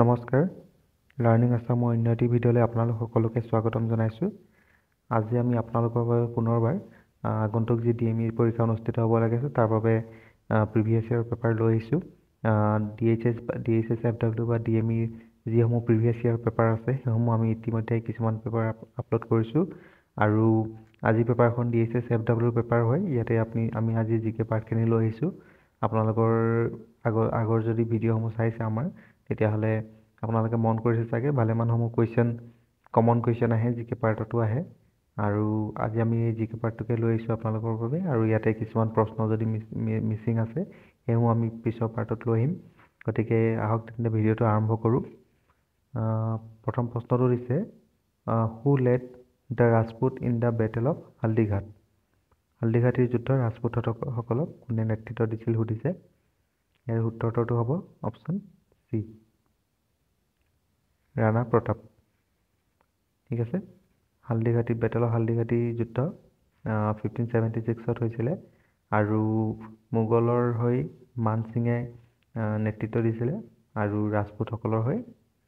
নমস্কাৰ লাৰ্ণিং আছামৰ অন্য এটি ভিডিঅ'লৈ আপোনালোক সকলোকে স্বাগতম জনাইছোঁ। আজি আমি আপোনালোকৰ বাবে পুনৰবাৰ আগন্তুক যি DME পৰীক্ষা অনুষ্ঠিত হ'ব লাগে তাৰ বাবে প্ৰিভিয়াছ ইয়াৰ পেপাৰ লৈ আহিছোঁ। DHS FW বা DME যিসমূহ প্ৰিভিয়াছ ইয়াৰ পেপাৰ আছে সেইসমূহ আমি ইতিমধ্যে কিছুমান পেপাৰ আপলোড কৰিছোঁ আৰু আজি পেপাৰখন DHS FW পেপাৰ হয়। ইয়াতে আমি আজি জিকে পাৰ্টখিনি লৈ আহিছোঁ। আপোনালোকৰ আগৰ যদি ভিডিঅ'সমূহ চাইছে আমাৰ তেতিয়াহ'লে আপোনালোকে মন কৰিছে চাগে ভালেমানসমূহ কমন কুৱেশ্যন আহে জিকে পাৰ্টতো আহে আৰু আজি আমি এই জিকে পাৰ্টটোকে লৈ আহিছোঁ আপোনালোকৰ বাবে আৰু ইয়াতে কিছুমান প্ৰশ্ন যদি মিচিং আছে সেইসমূহ আমি পিছৰ পাৰ্টত লৈ আহিম। গতিকে আহক তেন্তে ভিডিঅ'টো আৰম্ভ কৰোঁ। প্ৰথম প্ৰশ্নটো দিছে who led the Rajput in the battle of Haldighat. হালদিঘাটিৰ যুদ্ধৰ ৰাজপুতসকলক কোনে নেতৃত্ব দিছিল সুধিছে। ইয়াৰ উত্তৰটো হ'ব অপশ্যন চি, ৰাণা প্ৰতাপ। ঠিক আছে, বেটেল অফ হালদিঘাটি যুদ্ধ 1576 হৈছিলে আৰু মোগলৰ হৈ মান সিঙে নেতৃত্ব দিছিলে আৰু ৰাজপুতসকলৰ হৈ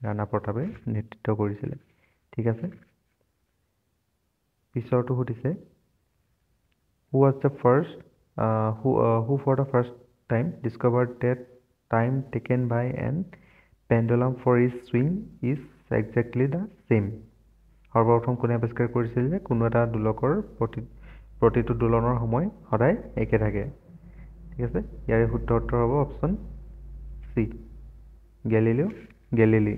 ৰাণা প্ৰতাপে নেতৃত্ব কৰিছিলে। ঠিক আছে, পিছৰটো সুধিছে who for the first time discovered that time taken by an pendulum for its swing is exactly the same। সৰ্বপ্ৰথম কোনে আৱিষ্কাৰ কৰিছিল যে কোনো এটা দোলকৰ প্ৰতিটো দোলনৰ সময় সদায় একে থাকে। ঠিক আছে, ইয়াৰে শুদ্ধ উত্তৰ হ'ব অপশ্যন চি, গেলিলিও গেলিলি।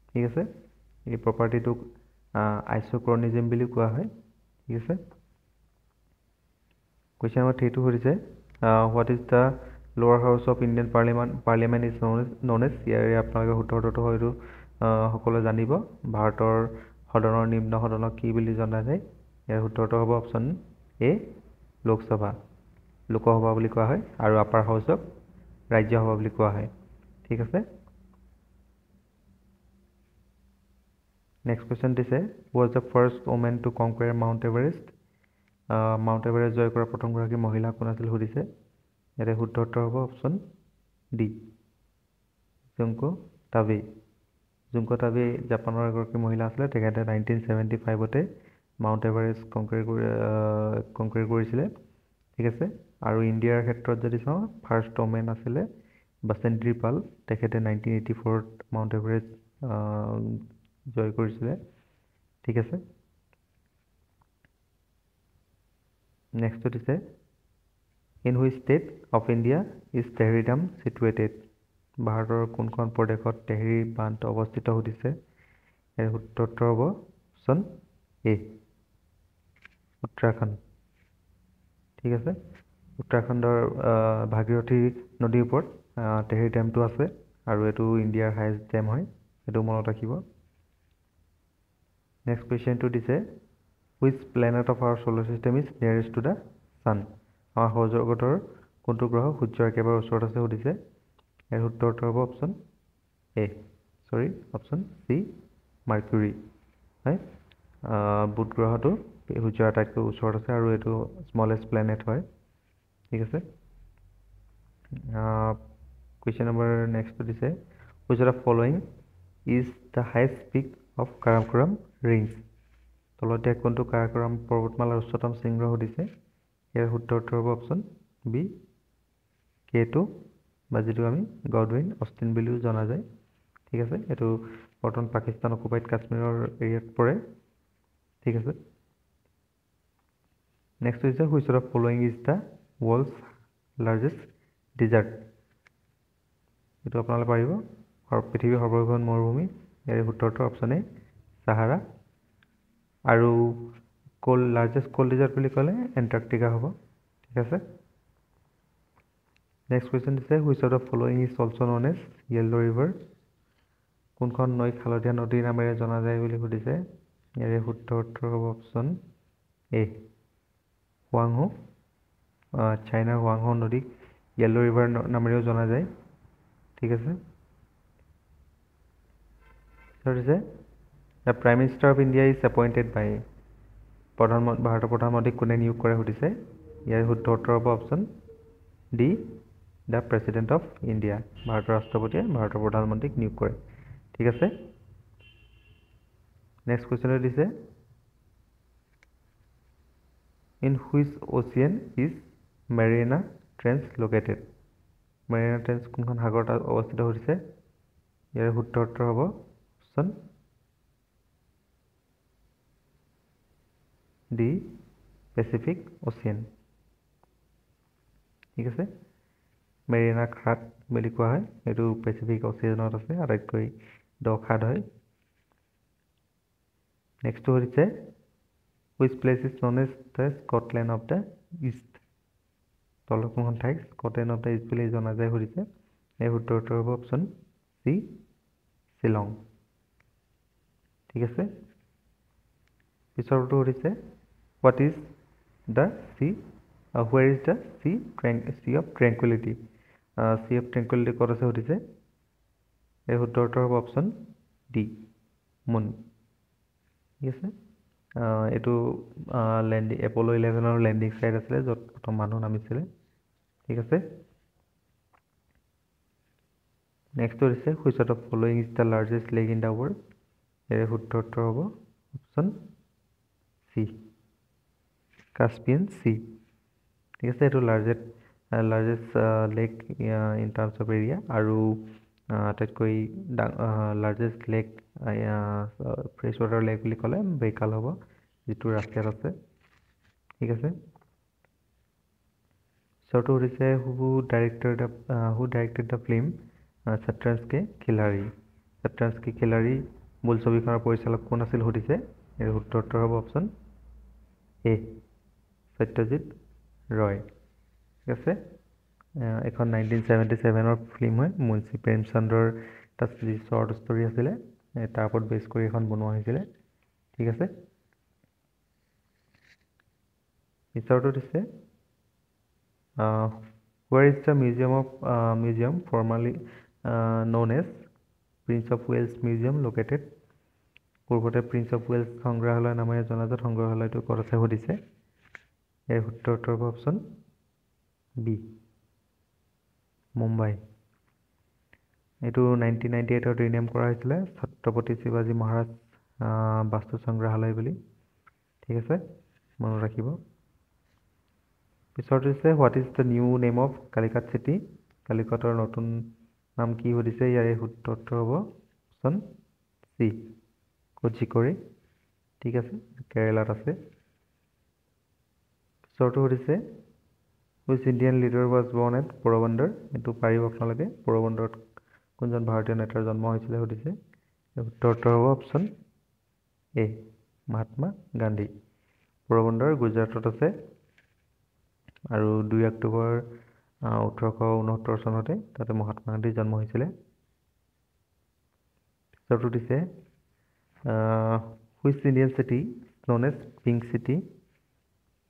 ঠিক আছে, এই প্ৰপাৰ্টিটোক আইচক্ৰনিজম বুলি কোৱা হয়। ঠিক আছে, কুৱেশ্যন নম্বৰ 3 সুধিছে what is the lower house of Indian parliament is known as. ইয়াৰে আপোনালোকে শুদ্ধ উত্তৰটো হয়তো সকলোৱে জানিব। ভাৰতৰ সদনৰ নিম্ন সদনক কি বুলি জনা যায়। ইয়াৰ উত্তৰটো হ'ব অপশ্যন এ, লোকসভা বুলি কোৱা হয় আৰু আপাৰ হাউচক ৰাজ্যসভা বুলি কোৱা হয়। ঠিক আছে, নেক্সট কুৱেশ্যন দিছে was the first woman to conquer Mount Everest. Mount Everest জয় কৰা প্ৰথমগৰাকী মহিলা কোন আছিল সুধিছে। ইয়াতে শুদ্ধ উত্তৰ হ'ব অপশ্যন ডি, জুংকো টাবে। জুংকো টাবে জাপানৰ এগৰাকী মহিলা আছিলে। তেখেতে 1975 মাউণ্ট এভাৰেষ্ট কনকুৱাৰ কৰিছিলে। ঠিক আছে, আৰু ইণ্ডিয়াৰ ক্ষেত্ৰত যদি চাওঁ ফাৰ্ষ্ট ওমেন আছিলে বাসেন্দ্ৰী পাল। তেখেতে 1984 মাউণ্ট এভাৰেষ্ট জয় কৰিছিলে। ঠিক আছে, নেক্সট দিছে in which state of India is Tehri dam situated. ভাৰতৰ কোনখন প্ৰদেশত টেহৰী বান্ধ অৱস্থিত সুধিছে। ইয়াৰ শুদ্ধ উত্তৰ হ'ব অপশ্যন এ, উত্তৰাখণ্ড। ঠিক আছে, উত্তৰাখণ্ডৰ ভাগীৰথী নদীৰ ওপৰত টেহৰী ডেমটো আছে আৰু এইটো ইণ্ডিয়াৰ হায়েষ্ট ডেম হয়, সেইটো মনত ৰাখিব। নেক্সট কুৱেশ্যনটো দিছে which planet of our solar system is nearest to the sun. আমাৰ সৌৰজগতৰ কোনটো গ্ৰহ সূৰ্যৰ একেবাৰে ওচৰত আছে সুধিছে। ইয়াৰ শুদ্ধ উত্তৰ হ'ব অপশ্যন চি, মাৰ্কিউৰী। হয়, বুধ গ্ৰহটো সূৰ্যৰ আটাইতকৈ ওচৰত আছে আৰু এইটো স্মলেষ্ট প্লেনেট হয়। ঠিক আছে, কুৱেশ্যন নম্বৰ নেক্সটটো দিছে which of the following is the highest peak of Karakoram range. তলত দিয়া কোনটো কাৰাকোৰাম পৰ্বতমালাৰ উচ্চতম শৃংগ সুধিছে। ইয়াৰ শুদ্ধ উত্তৰ হ'ব অপশ্যন বি, K2 বা যিটো আমি গডৱিন অষ্টিন বুলিও জনা যায়। ঠিক আছে, এইটো বৰ্তমান পাকিস্তান অকুপাইড কাশ্মীৰৰ এৰিয়াত পৰে। ঠিক আছে, নেক্সট হৈছে which of the following is the world's largest desert. এইটো আপোনালোকে পাৰিব, পৃথিৱীৰ সৰ্ববৃহৎ মৰুভূমি। ইয়াৰে শুদ্ধ উত্তৰ অপশ্যন এ, চাহাৰা। আৰু লাৰ্জেষ্ট কোল্ড ডিজাৰ্ট বুলি ক'লে এণ্টাৰ্কটিকা হ'ব। ঠিক আছে, নেক্সট কুৱেশ্যন দিছে which of the following is also' known as yellow' river. কোনখন নৈক হালধীয়া নদীৰ নামেৰে জনা যায় বুলি সুধিছে। ইয়াৰে শুদ্ধ উত্তৰ হ'ব অপশ্যন এ, হুৱাংহো। চাইনাৰ হুৱাংহো নদীক য়েল্ল' ৰিভাৰ নামেৰেও জনা যায়। ঠিক আছে, দিছে the prime minister of India is appointed by. ভাৰতৰ প্ৰধানমন্ত্ৰীক কোনে নিয়োগ কৰে সুধিছে। ইয়াৰ শুদ্ধ উত্তৰ হ'ব option D, the president of India. ভাৰতৰ ৰাষ্ট্ৰপতিয়ে ভাৰতৰ প্ৰধানমন্ত্ৰীক নিয়োগ কৰে। ঠিক আছে নেক্সট কোৱেশ্চন দিছে in which ocean is Marina trench located Marina trench কোনখন সাগৰত অৱস্থিত হৈছে ইয়াৰ শুদ্ধ হ'ব অপশ্যন ডি পেচিফিক অচিয়ান ঠিক আছে মেৰিনা খাট বুলি কোৱা হয় এইটো পেচিফিক অচিয়ানত আছে আটাইতকৈ দ খাট হয় নেক্সট হৈছে which place is known as the Scotland of the East তলৰ কোনখন ঠাইক স্কটলেণ্ড অফ দ্য ইষ্ট বুলি জনা যায় সুধিছে এই শুদ্ধ হ'ব অপশ্যন চি শ্বিলং ঠিক আছে পিছৰটো সুধিছে what is the sea where is the sea of tranquility sea of tranquility ক'ত আছে সুধিছে এই শুদ্ধ হ'ব অপশ্যন ডি মুন ঠিক আছে এইটো লেণ্ডিং এপল' 11ৰ লেণ্ডিং সাইট আছিলে য'ত প্ৰথম মানুহ নামিছিলে ঠিক আছে নেক্সট হৈছে which of the following is the largest lake in the world ইয়াৰে শুদ্ধ হ'ব অপশ্যন চি কাস্পিয়ান চি ঠিক আছে এইটো largest lake in terms of area আৰু আটাইতকৈ largest lake fresh water lake বুলি ক'লে বেকাল হ'ব যিটো ৰাছিয়াত আছে ঠিক আছে পিছৰটো সুধিছে হু ডাইৰেক্টেড দ্য ফিল্ম শতৰঞ্জ কি খিলাড়ী বোলছবিখনৰ পৰিচালক কোন আছিল সুধিছে ইয়াৰ শুদ্ধ হ'ব অপশ্যন এ সত্যজিৎ ৰয় ঠিক আছে এখন 1977ৰ ফিল্ম হয় মুন্সী প্ৰেমচন্দৰ তাত যি শ্বৰ্ট ষ্টৰি আছিলে তাৰ ওপৰত বেছ কৰি এখন বনোৱা হৈছিলে ঠিক আছে পিছৰটো দিছে where is the museum formerly known as Prince of Wales Museum located পূৰ্বতে প্ৰিন্স অফ ৱেলছ সংগ্ৰহালয় নামেৰে জনাজাত সংগ্ৰহালয়টো ক'ত আছে সুধিছে ইয়াৰ শুদ্ধ হ'ব অপশ্যন বি মুম্বাই এইটো 1998ত ৰিনেম কৰা হৈছিলে ছত্ৰপতি শিৱাজী মহাৰাজ বাস্তু সংগ্ৰহালয় বুলি ঠিক আছে মনত ৰাখিব পিছৰটো হৈছে what is the new name of Calicut city কালিকটৰ নতুন নাম কি সুধিছে ইয়াৰে শুদ্ধ হ'ব অপশ্যন চি কোঝিকোড়ি ঠিক আছে কেৰেলাত আছে পিছৰটো সুধিছে which Indian leader was born at Porbandar এইটো পাৰিব আপোনালোকে পোৰবন্দৰত কোনজন ভাৰতীয় নেতাৰ জন্ম হৈছিলে সুধিছে শুদ্ধ হ'ব অপশ্যন এ মহাত্মা গান্ধী পোৰবন্দৰ গুজৰাটত আছে আৰু 2 অক্টোবৰ 1869 চনতে তাতে মহাত্মা গান্ধীৰ জন্ম হৈছিলে পিছৰটো দিছে which Indian city known as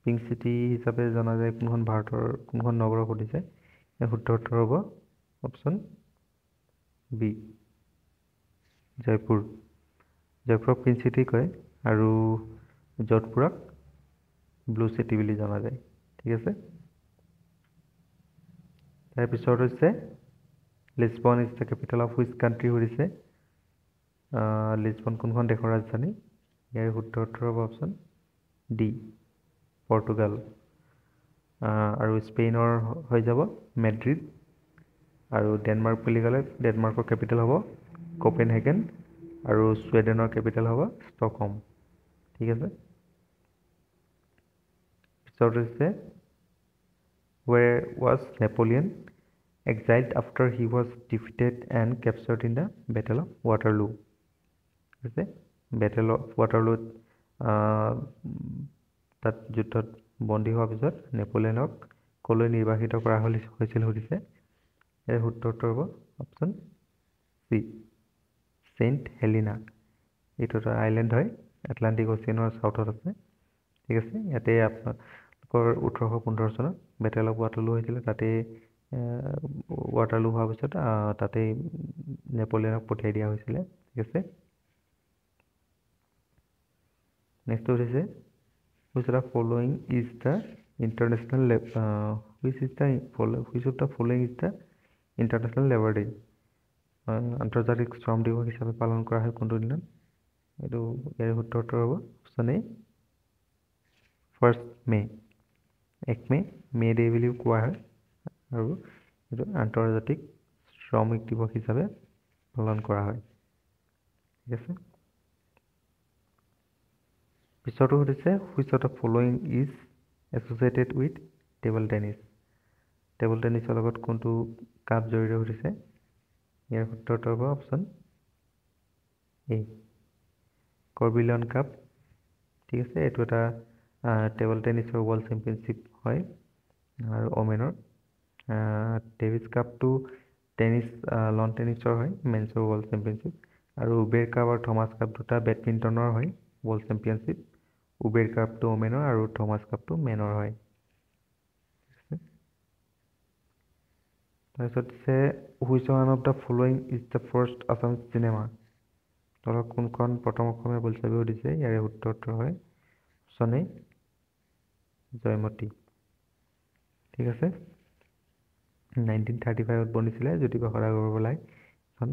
pink city হিচাপে জনা যায় কোনখন ভাৰতৰ কোনখন নগৰক সুধিছে শুদ্ধ হ'ব অপশ্যন বি জয়পুৰক পিংক চিটি কয় আৰু যোধপুৰক ব্লু চিটি বুলি জনা যায় ঠিক আছে তাৰপিছত হৈছে Lisbon is the capital of which country সুধিছে লিছবন কোনখন দেশৰ ৰাজধানী ইয়াৰ শুদ্ধ হ'ব অপশ্যন ডি পৰ্তুগাল আৰু স্পেইনৰ হৈ যাব মেড্ৰিড আৰু ডেনমাৰ্ক বুলি ক'লে ডেনমাৰ্কৰ কেপিটেল হ'ব কোপেনহেগেন আৰু ছুইডেনৰ কেপিটেল হ'ব ষ্টকহোম ঠিক আছে পিছত হৈছে where was Napoleon exiled after he was defeated and captured in the Battle of Waterloo আছে Battle of Waterloo তাত যুদ্ধত বন্দী হোৱাৰ পিছত নেপোলিয়নক কলৈ নিৰ্বাসিত কৰা হৈছিল সুধিছে ইয়াৰ শুদ্ধ হ'ব অপশ্যন চি সেন্ট হেলিনা এইটো এটা আইলেণ্ড হয় আটলাণ্টিক অচিয়ানৰ চাউথত আছে ঠিক আছে ইয়াতে আপোনালোকৰ 1815 চনত বেটেল অফ ৱাটাৰলু হৈছিলে তাতে ৱাটাৰলু হোৱাৰ পিছত তাতেই নেপোলিয়নক পঠিয়াই দিয়া হৈছিলে ঠিক আছে নেক্সট হৈছে which of the following is the international which of the following is the international labor day আন্তৰ্জাতিক শ্ৰম দিৱস হিচাপে পালন কৰা হয় কোনটো দিনত? এইটো ইয়াৰ উত্তৰটো হ'ব option A 1 May. 1 May Day বুলিও কোৱা হয় আৰু এইটো আন্তৰ্জাতিক শ্ৰমিক দিৱস হিচাপে পালন কৰা হয়। ঠিক আছে, পিছৰটো সুধিছে which of the following is associated with table tennis. Table টেনিছৰ লগত কোনটো কাপ জড়িত সুধিছে? ইয়াৰ উত্তৰটো হ'ব অপশ্যন এ কৰ্বিলিয়ন কাপ। ঠিক আছে, এইটো এটা টেবল টেনিছৰ ৱৰ্ল্ড চেম্পিয়নশ্বিপ হয় আৰু ওমেনৰ। ডেভিছ কাপটো টেনিছ লন টেনিছৰ হয়, মেন্সৰ ৱৰ্ল্ড চেম্পিয়নশ্বিপ। আৰু উবেৰ কাপ আৰু থমাছ কাপ দুটা বেডমিণ্টনৰ হয় ৱৰ্ল্ড চেম্পিয়নশ্বিপ। উবেৰ কাপটো ওমেনৰ আৰু থমাছ কাপটো মেনৰ হয়। তাৰপিছত দিছে which one of the following is the first Assamese cinema. তলত কোনখন প্ৰথম অসমীয়া বোলছবি সুধিছে? ইয়াৰে উত্তৰটো হয় অপশ্যন এ জয়মতী। ঠিক আছে, 1935ত বনিছিলে, জ্যোতিপ্ৰসাদ আগৰৱালাই এখন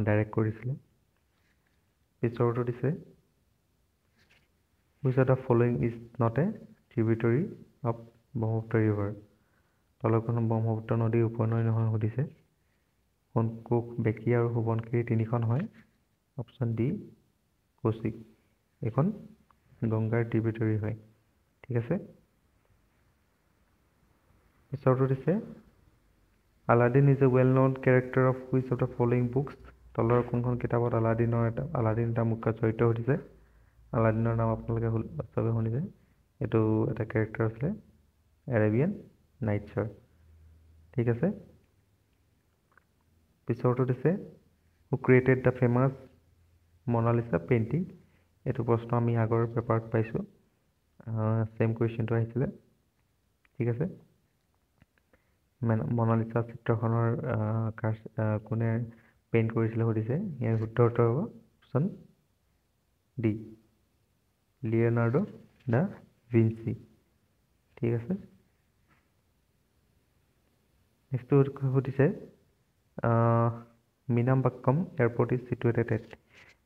ডাইৰেক্ট কৰিছিলে। পিছৰটো দিছে which of the following is not a tributary of Brahmaputra river. তলৰখন ব্ৰহ্মপুত্ৰ নদীৰ উপনৈ নহয় সুধিছে। সোণকোষ, বেকী আৰু সোৱণশিৰি তিনিখন হয়। Option D Kaushik. এইখন গংগাৰ ট্ৰিবিউটৰী হয়। ঠিক আছে, পিছৰটো দিছে Aladdin is a well known character of which of the following books. তলৰ কোনখন কিতাপত আলাদিন এটা মুখ্য চৰিত্ৰ সুধিছে? আলাদিনৰ নাম আপোনালোকে চবে শুনিছে, এইটো এটা কেৰেক্টাৰ আছিলে এৰেবিয়ান নাইটছৰ। ঠিক আছে, পিছৰটো দিছে who created the famous Mona Lisa painting. এইটো প্ৰশ্ন আমি আগৰ পেপাৰত পাইছোঁ, চেম কুৱেশ্যনটো আহিছিলে। ঠিক আছে, মনালিছা চিত্ৰখনৰ কোনে পেইণ্ট কৰিছিলে সুধিছে? ইয়াৰ উত্তৰটো হ'ব option D Leonardo da Vinci. ঠিক আছে, নেক্সটটো সুধিছে Meenambakkam airport is situated at.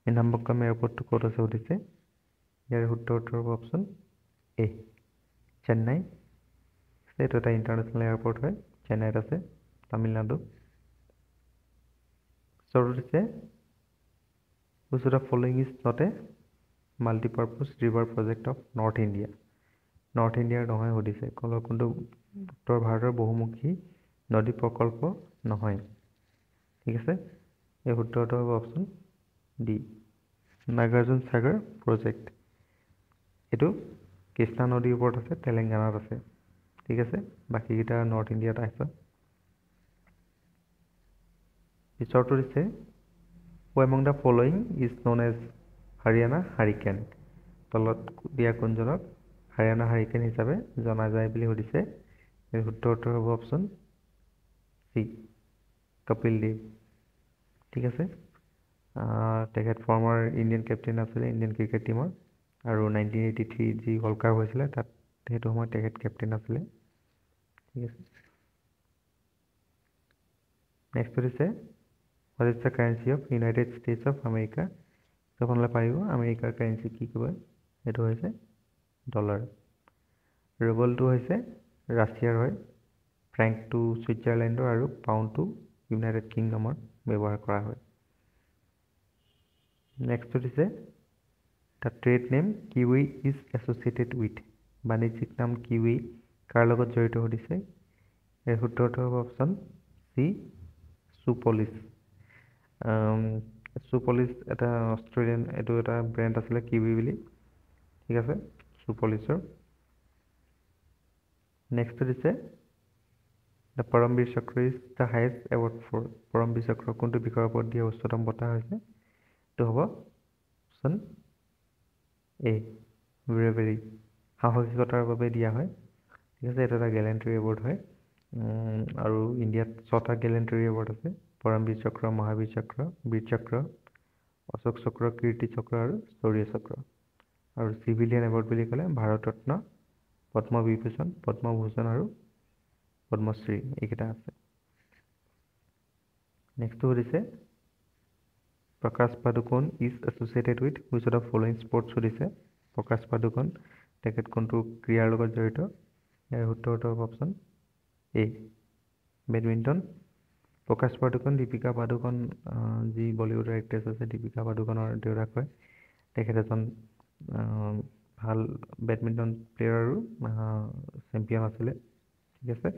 Meenambakkam এয়াৰপৰ্টটো ক'ত আছে সুধিছে? ইয়াৰ উত্তৰটো হ'ব অপশ্যন এ চেন্নাই। এইটো এটা ইণ্টাৰনেশ্যনেল এয়াৰপৰ্ট হয়, চেন্নাইত আছে, তামিলনাডু। পিছৰটো দিছে which of the following is not A multipurpose river project of north India. North ইণ্ডিয়াৰ নহয় সুধিছে। কোনটো উত্তৰ ভাৰতৰ বহুমুখী নদী প্ৰকল্প নহয়? ঠিক আছে, এই উত্তৰটো হ'ব অপশ্যন ডি নাগাৰ্জুন সাগৰ প্ৰজেক্ট। এইটো কৃষ্ণা নদীৰ ওপৰত আছে, তেলেংগানাত আছে। ঠিক আছে, বাকীকেইটা নৰ্থ ইণ্ডিয়াত আছে। পিছৰটো দিছে who among the following is known as Haryana hurricane. তলত দিয়া কোনজনক হাৰিয়ানা হাৰিকেন হিচাপে জনা যায় বুলি সুধিছে? এই উত্তৰটো হ'ব অপশ্যন চি কপিল দেৱ। ঠিক আছে, তেখেত ফৰ্মাৰ ইণ্ডিয়ান কেপ্টেইন আছিলে ইণ্ডিয়ান ক্ৰিকেট টীমৰ, আৰু 1983 যি ৱৰ্ল্ড কাপ হৈছিলে তাত সেইটো সময়ত তেখেত কেপ্টেইন আছিলে। ঠিক আছে, নেক্সট দিছে what is the currency of United states of America. আপোনালোকে পাৰিব আমেৰিকাৰ কাৰেঞ্চি কি কয়? সেইটো হৈছে ডলাৰ। ৰুবলটো হৈছে ৰাছিয়াৰ হয়, ফ্ৰেংকটো ছুইজাৰলেণ্ডৰ আৰু পাউণ্ডটো ইউনাইটেড কিংডমৰ ব্যৱহাৰ কৰা হয়। নেক্সট দিছে the trade name kiwi is associated with. বাণিজ্যিক নাম কিউই কাৰ লগত জড়িত সুধিছে? এই উত্তৰটো হ'ব অপশ্যন চি চুপলিছ। চুপলিছ এটা অষ্ট্ৰেলিয়ান এইটো এটা ব্ৰেণ্ড আছিলে কিউই বুলি। ঠিক আছে, চুপলিছৰ। নেক্সট দিছে the Paramvir Chakra is the highest award for. Paramvir Chakra কোনটো বিষয়ৰ ওপৰত দিয়া উচ্চতম বঁটা হৈছে? এইটো হ'ব অপশ্যন এ ব্ৰেভেৰী, সাহসিকতাৰ বাবে দিয়া হয়। ঠিক আছে, এইটো এটা গেলেণ্ট্ৰি এৱাৰ্ড হয়, আৰু ইণ্ডিয়াত 6টা গেলেণ্ট্ৰি এৱাৰ্ড আছে, পৰমবীৰ চক্ৰ, মহাবীৰ চক্ৰ, বীৰ চক্ৰ, অশোক চক্ৰ, কীৰ্তি চক্ৰ আৰু শৌৰ্য চক্ৰ। আৰু চিভিলিয়ান এৱাৰ্ড বুলি ক'লে ভাৰত ৰত্ন, পদ্মবিভূষণ, পদ্মভূষণ আৰু পদ্মশ্ৰী এইকেইটা আছে। নেক্সটটো সুধিছে প্ৰকাশ Padukone is associated with which of the following sports সুধিছে প্ৰকাশ পাডুকন তেখেত কোনটো ক্ৰীড়াৰ লগত জড়িত ইয়াৰ উত্তৰটো হ'ব অপশ্যন এ বেডমিণ্টন প্ৰকাশ পাডুকন দীপিকা পাডুকন যি বলিউডৰ এক্ট্ৰেছ আছে দীপিকা পাডুকনৰ দেউতাক হয় তেখেত এজন ভাল বেডমিণ্টন প্লেয়াৰ আৰু চেম্পিয়ন আছিলে ঠিক আছে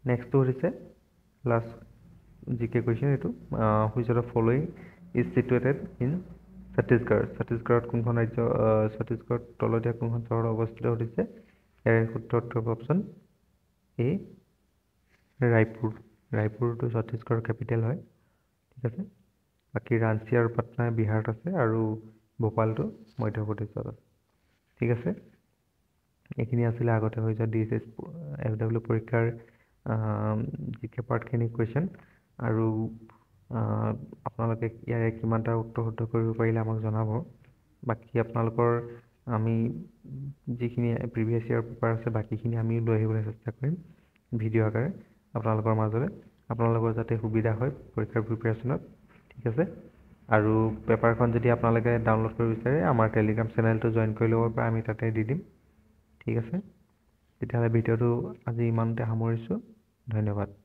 নেক্সটটো সুধিছে লাষ্ট জিকে কুৱেশ্যন এইটো which of the following is situated in ছত্তীশগড়ত কোনখন ৰাজ্য ছত্তীশগড়ত তলতীয়া কোনখন চহৰত অৱস্থিত সুধিছে ইয়াৰ উত্তৰটো হ'ব অপশ্যন এ ৰায়পুৰটো ছত্তীশগড়ৰ কেপিটেল হয় ঠিক আছে বাকী ৰাঞ্চি আৰু পাটনা বিহাৰত আছে আৰু ভোপালটো মধ্যপ্ৰদেশত আছে ঠিক আছে এইখিনি আছিলে আগতে হৈ যোৱা DSS FW পৰীক্ষাৰ জিকে পাৰ্টখিনি কুৱেশ্যন আৰু আপোনালোকে ইয়াৰে কিমানটা উত্তৰ শুদ্ধ কৰিব পাৰিলে আমাক জনাব বাকী আপোনালোকৰ আমি যিখিনি প্ৰিভিয়াছ ইয়াৰ পেপাৰ আছে বাকীখিনি আমি লৈ আহিবলৈ চেষ্টা কৰিম ভিডিঅ' আকাৰে আপোনালোকৰ মাজলৈ আপোনালোকৰ যাতে সুবিধা হয় পৰীক্ষাৰ প্ৰিপেৰেশ্যনত ঠিক আছে আৰু পেপাৰখন যদি আপোনালোকে ডাউনলোড কৰিব বিচাৰে আমাৰ টেলিগ্ৰাম চেনেলটো জইন কৰি ল'ব পাৰে আমি তাতে দি দিম ঠিক আছে তেতিয়াহ'লে ভিডিঅ'টো আজি ইমানতে সামৰিছোঁ ধন্যবাদ